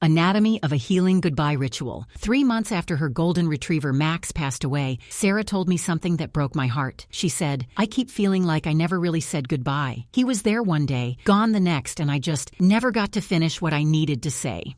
Anatomy of a Healing Goodbye Ritual. 3 months after her golden retriever Max passed away, Sarah told me something that broke my heart. She said, "I keep feeling like I never really said goodbye. He was there one day, gone the next, and I just never got to finish what I needed to say."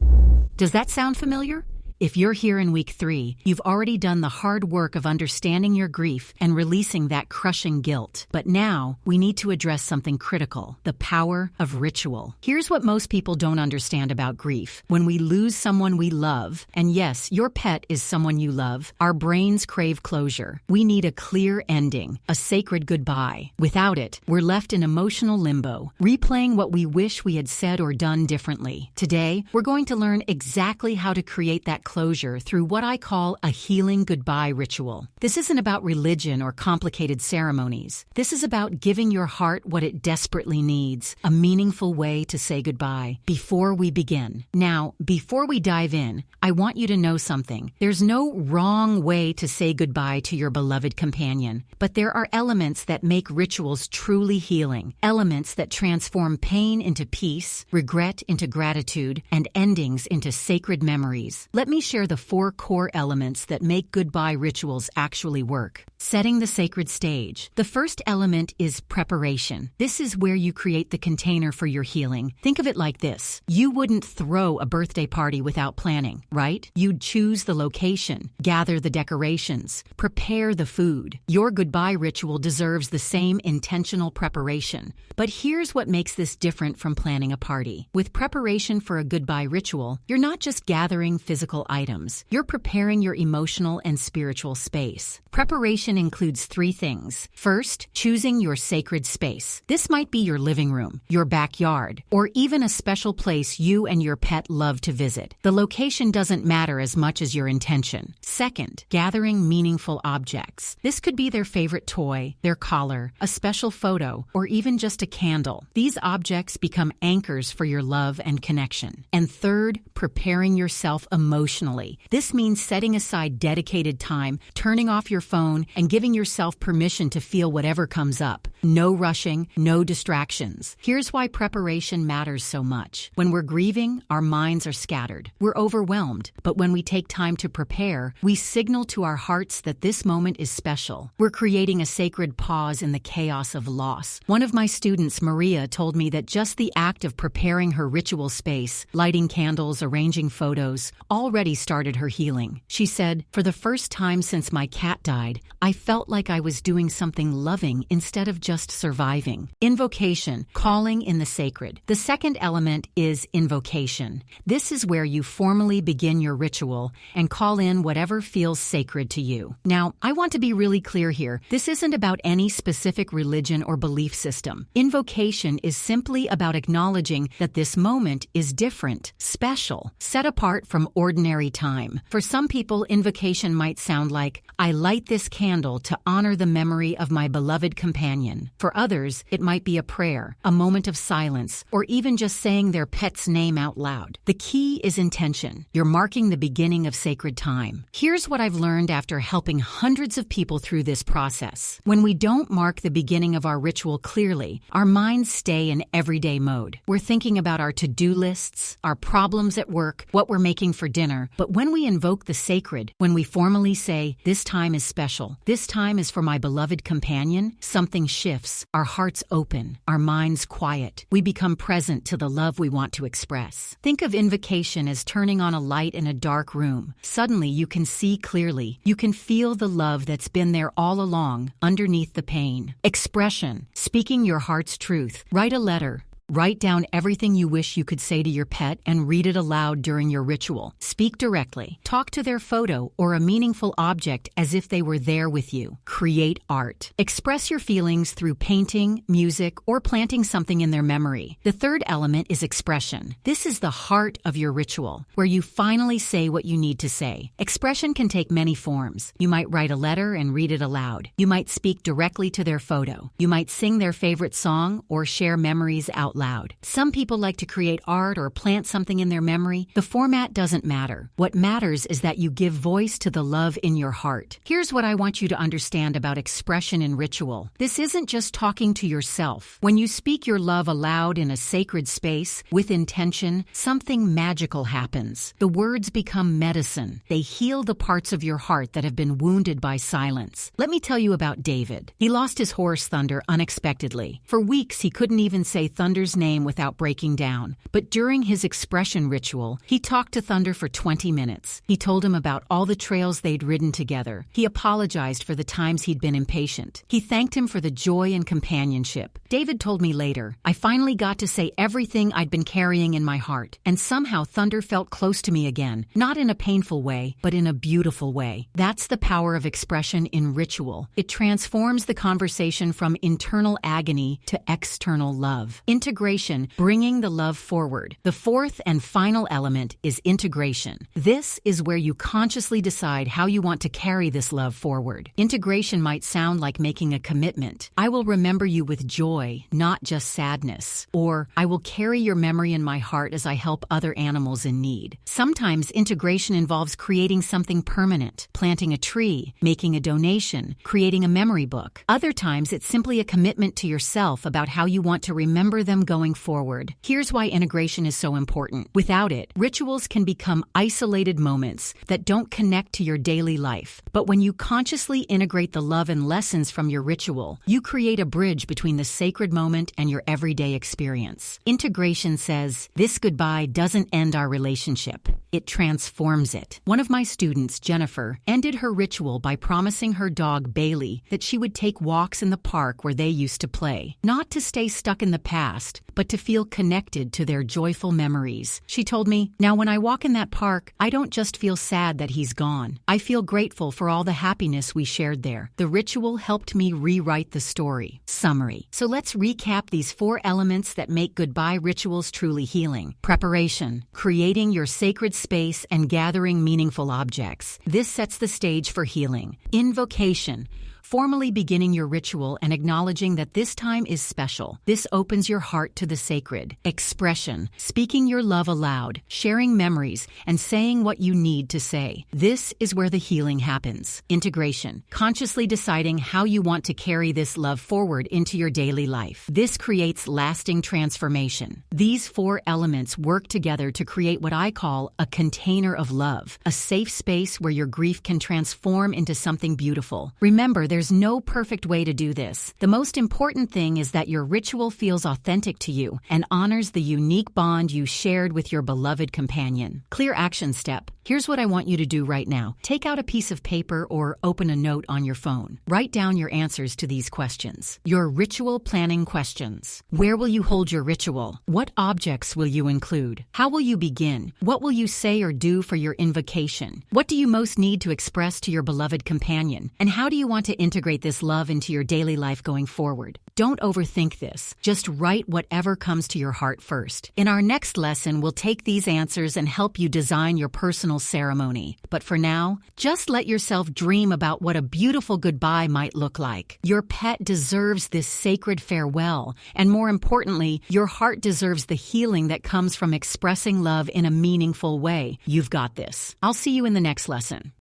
Does that sound familiar? If you're here in week 3, you've already done the hard work of understanding your grief and releasing that crushing guilt. But now, we need to address something critical: the power of ritual. Here's what most people don't understand about grief. When we lose someone we love, and yes, your pet is someone you love, our brains crave closure. We need a clear ending, a sacred goodbye. Without it, we're left in emotional limbo, replaying what we wish we had said or done differently. Today, we're going to learn exactly how to create that closure through what I call a healing goodbye ritual. This isn't about religion or complicated ceremonies. This is about giving your heart what it desperately needs, a meaningful way to say goodbye. Before we begin. Now, before we dive in, I want you to know something. There's no wrong way to say goodbye to your beloved companion, but there are elements that make rituals truly healing, elements that transform pain into peace, regret into gratitude, and endings into sacred memories. Let me share the 4 core elements that make goodbye rituals actually work. Setting the sacred stage. The first element is preparation. This is where you create the container for your healing. Think of it like this. You wouldn't throw a birthday party without planning, right? You'd choose the location, gather the decorations, prepare the food. Your goodbye ritual deserves the same intentional preparation. But here's what makes this different from planning a party. With preparation for a goodbye ritual, you're not just gathering physical items. You're preparing your emotional and spiritual space. Preparation includes 3 things. First, choosing your sacred space. This might be your living room, your backyard, or even a special place you and your pet love to visit. The location doesn't matter as much as your intention. Second, gathering meaningful objects. This could be their favorite toy, their collar, a special photo, or even just a candle. These objects become anchors for your love and connection. And third, preparing yourself emotionally. This means setting aside dedicated time, turning off your phone, and giving yourself permission to feel whatever comes up. No rushing, no distractions. Here's why preparation matters so much. When we're grieving, our minds are scattered. We're overwhelmed. But when we take time to prepare, we signal to our hearts that this moment is special. We're creating a sacred pause in the chaos of loss. One of my students, Maria, told me that just the act of preparing her ritual space, lighting candles, arranging photos, already started her healing. She said, "For the first time since my cat died, I felt like I was doing something loving instead of just surviving." Invocation, calling in the sacred. The second element is invocation. This is where you formally begin your ritual and call in whatever feels sacred to you. Now, I want to be really clear here. This isn't about any specific religion or belief system. Invocation is simply about acknowledging that this moment is different, special, set apart from ordinary time. For some people, invocation might sound like, "I light this candle to honor the memory of my beloved companion." For others, it might be a prayer, a moment of silence, or even just saying their pet's name out loud. The key is intention. You're marking the beginning of sacred time. Here's what I've learned after helping hundreds of people through this process. When we don't mark the beginning of our ritual clearly, our minds stay in everyday mode. We're thinking about our to-do lists, our problems at work, what we're making for dinner. But when we invoke the sacred, when we formally say, "This time is special. This time is for my beloved companion," something shifts. Our hearts open, our minds quiet. We become present to the love we want to express. Think of invocation as turning on a light in a dark room. Suddenly, you can see clearly. You can feel the love that's been there all along, underneath the pain. Expression, speaking your heart's truth. Write a letter. Write down everything you wish you could say to your pet and read it aloud during your ritual. Speak directly. Talk to their photo or a meaningful object as if they were there with you. Create art. Express your feelings through painting, music, or planting something in their memory. The third element is expression. This is the heart of your ritual, where you finally say what you need to say. Expression can take many forms. You might write a letter and read it aloud. You might speak directly to their photo. You might sing their favorite song or share memories out loud. loud. Some people like to create art or plant something in their memory. The format doesn't matter. What matters is that you give voice to the love in your heart. Here's what I want you to understand about expression in ritual. This isn't just talking to yourself. When you speak your love aloud in a sacred space, with intention, something magical happens. The words become medicine. They heal the parts of your heart that have been wounded by silence. Let me tell you about David. He lost his horse Thunder unexpectedly. For weeks, he couldn't even say Thunder's name without breaking down. But during his expression ritual, he talked to Thunder for 20 minutes. He told him about all the trails they'd ridden together. He apologized for the times he'd been impatient. He thanked him for the joy and companionship. David told me later, "I finally got to say everything I'd been carrying in my heart, and somehow Thunder felt close to me again, not in a painful way, but in a beautiful way." That's the power of expression in ritual. It transforms the conversation from internal agony to external love. Integration, bringing the love forward. The fourth and final element is integration. This is where you consciously decide how you want to carry this love forward. Integration might sound like making a commitment. I will remember you with joy, not just sadness. Or, I will carry your memory in my heart as I help other animals in need. Sometimes integration involves creating something permanent, planting a tree, making a donation, creating a memory book. Other times it's simply a commitment to yourself about how you want to remember them going forward. Here's why integration is so important. Without it, rituals can become isolated moments that don't connect to your daily life. But when you consciously integrate the love and lessons from your ritual, you create a bridge between the sacred moment and your everyday experience. Integration says, this goodbye doesn't end our relationship. It transforms it. One of my students, Jennifer, ended her ritual by promising her dog, Bailey, that she would take walks in the park where they used to play. Not to stay stuck in the past, but to feel connected to their joyful memories. She told me, "Now when I walk in that park, I don't just feel sad that he's gone. I feel grateful for all the happiness we shared there." The ritual helped me rewrite the story. Summary. So let's recap these 4 elements that make goodbye rituals truly healing. Preparation, creating your sacred space and gathering meaningful objects. This sets the stage for healing. Invocation, formally beginning your ritual and acknowledging that this time is special. This opens your heart to the sacred. Expression, speaking your love aloud, sharing memories, and saying what you need to say. This is where the healing happens. Integration, consciously deciding how you want to carry this love forward into your daily life. This creates lasting transformation. These 4 elements work together to create what I call a container of love, a safe space where your grief can transform into something beautiful. Remember, there's no perfect way to do this. The most important thing is that your ritual feels authentic to you and honors the unique bond you shared with your beloved companion. Clear action step. Here's what I want you to do right now. Take out a piece of paper or open a note on your phone. Write down your answers to these questions. Your ritual planning questions. Where will you hold your ritual? What objects will you include? How will you begin? What will you say or do for your invocation? What do you most need to express to your beloved companion? And how do you want to integrate this love into your daily life going forward? Don't overthink this. Just write whatever comes to your heart first. In our next lesson, we'll take these answers and help you design your personal ceremony. But for now, just let yourself dream about what a beautiful goodbye might look like. Your pet deserves this sacred farewell, and more importantly, your heart deserves the healing that comes from expressing love in a meaningful way. You've got this. I'll see you in the next lesson.